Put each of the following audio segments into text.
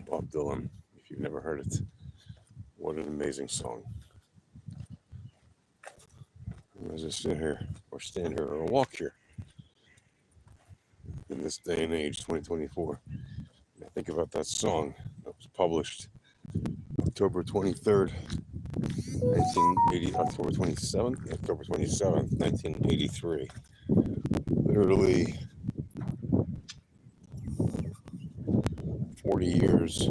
Bob Dylan. If you've never heard it, what an amazing song. And as I stand here or walk here in this day and age, 2024, and I think about that song that was published October 23rd, 1980, October 27th, 1983. Literally 40 years,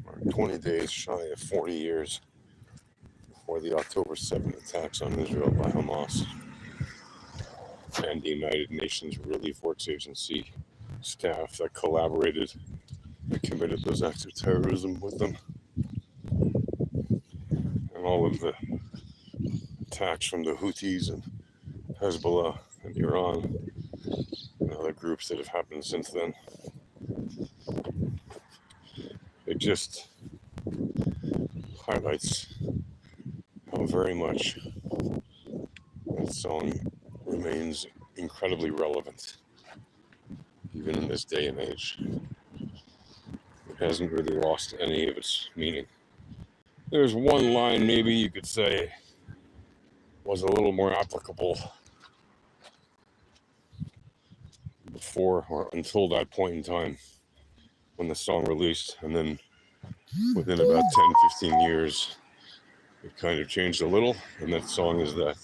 or 20 days shy of 40 years before the October 7th attacks on Israel by Hamas and the United Nations Relief Works Agency staff that collaborated and committed those acts of terrorism with them, and all of the attacks from the Houthis and Hezbollah and Iran and other groups that have happened since then. It just highlights how very much that song remains incredibly relevant, even in this day and age. It hasn't really lost any of its meaning. There's one line maybe you could say was a little more applicable before or until that point in time when the song released, and then within about 10-15 years it kind of changed a little, and that song is that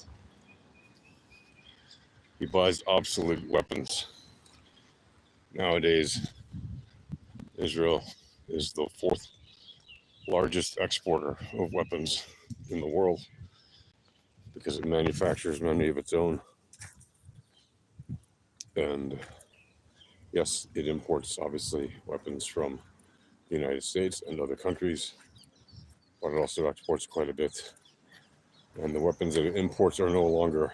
he buys obsolete weapons. Nowadays, Israel is the fourth largest exporter of weapons in the world because it manufactures many of its own. And yes, it imports obviously weapons from the United States and other countries, but it also exports quite a bit. And the weapons that it imports are no longer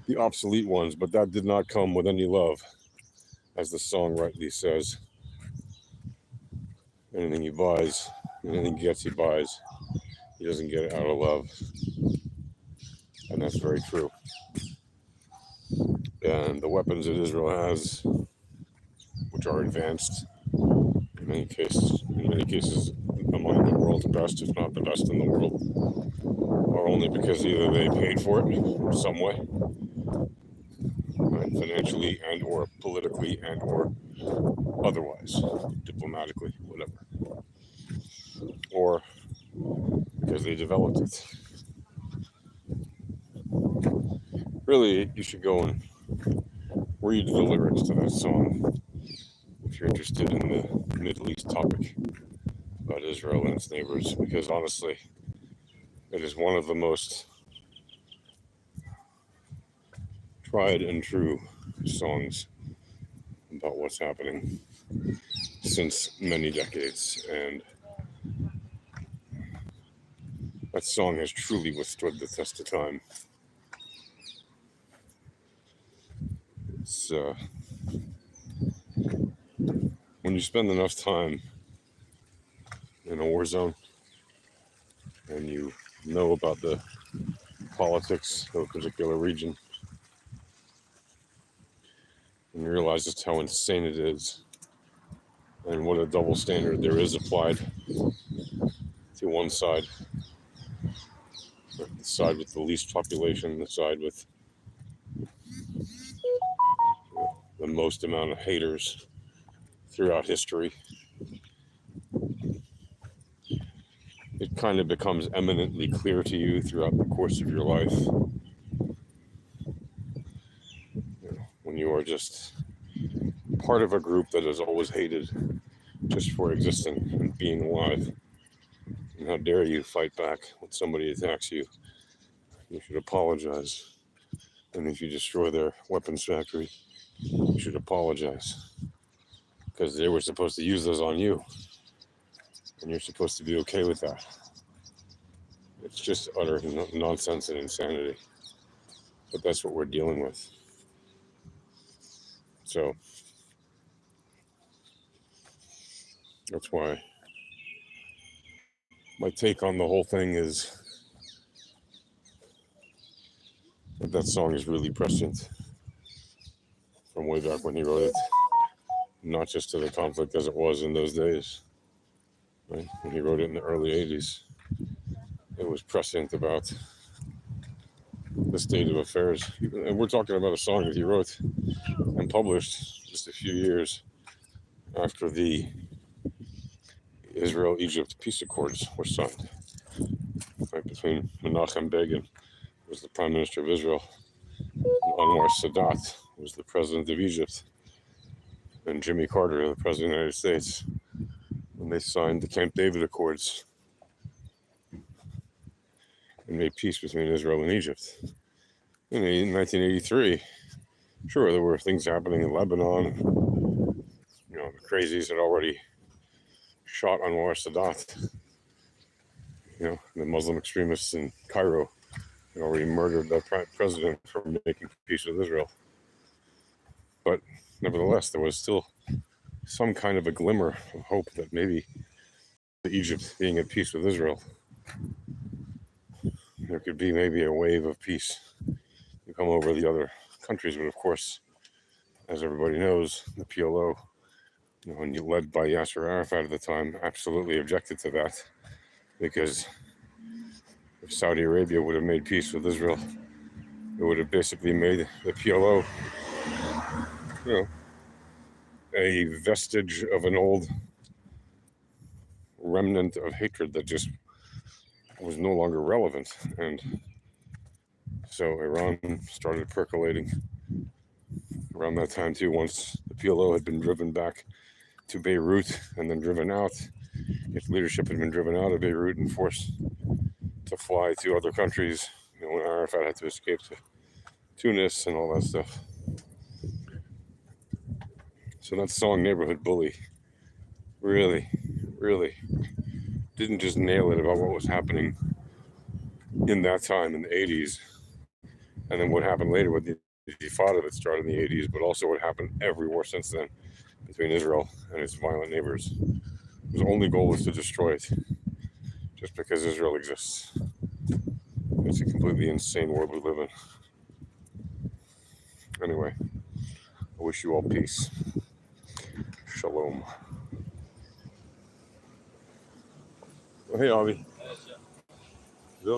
the obsolete ones, but that did not come with any love. As the song rightly says, anything he buys, anything he buys, he doesn't get it out of love. And that's very true. And the weapons that Israel has, which are advanced, in many cases among the world's best, if not the best in the world, are only because either they paid for it in some way, right, financially and or politically and or otherwise, diplomatically, whatever, or because they developed it. Really, you should go and read the lyrics to that song if you're interested in the Middle East topic about Israel and its neighbors, because honestly, it is one of the most tried and true songs about what's happening since many decades, and that song has truly withstood the test of time. It's when you spend enough time in a war zone and you know about the politics of a particular region, and you realize just how insane it is and what a double standard there is applied to one side, the side with the least population, the side with the most amount of haters throughout history. It kind of becomes eminently clear to you throughout the course of your life, when you are just part of a group that is always hated just for existing and being alive. And how dare you fight back when somebody attacks you? You should apologize. And if you destroy their weapons factory, you should apologize, because they were supposed to use those on you, and you're supposed to be okay with that. It's just utter nonsense and insanity, but that's what we're dealing with. So that's why my take on the whole thing is that song is really prescient from way back when he wrote it, not just to the conflict as it was in those days. Right? When he wrote it in the early 80s, it was prescient about the state of affairs. And we're talking about a song that he wrote and published just a few years after the Israel-Egypt peace accords were signed, right, between Menachem Begin, who was the prime minister of Israel, and Anwar Sadat, who was the president of Egypt, and Jimmy Carter, the president of the United States, when they signed the Camp David Accords and made peace between Israel and Egypt. In 1983, sure, there were things happening in Lebanon. You know, the crazies had already shot Anwar Sadat. You know, the Muslim extremists in Cairo had already murdered the president for making peace with Israel. But nevertheless, there was still some kind of a glimmer of hope that maybe Egypt being at peace with Israel, there could be maybe a wave of peace to come over the other countries. But of course, as everybody knows, the PLO, you know, led by Yasser Arafat at the time, absolutely objected to that, because if Saudi Arabia would have made peace with Israel, it would have basically made the PLO, you know, a vestige of an old remnant of hatred that just was no longer relevant. And so Iran started percolating around that time too. Once the PLO had been driven back to Beirut and then driven out, its leadership had been driven out of Beirut and forced to fly to other countries. You know, when Arafat had to escape to Tunis and all that stuff. So that song, Neighborhood Bully, really didn't just nail it about what was happening in that time in the 80s, and then what happened later with the Intifada that started in the 80s, but also what happened every war since then between Israel and its violent neighbors. His only goal is to destroy it, just because Israel exists. It's a completely insane world we live in. Anyway, I wish you all peace. Shalom. Oh, hey, Avi.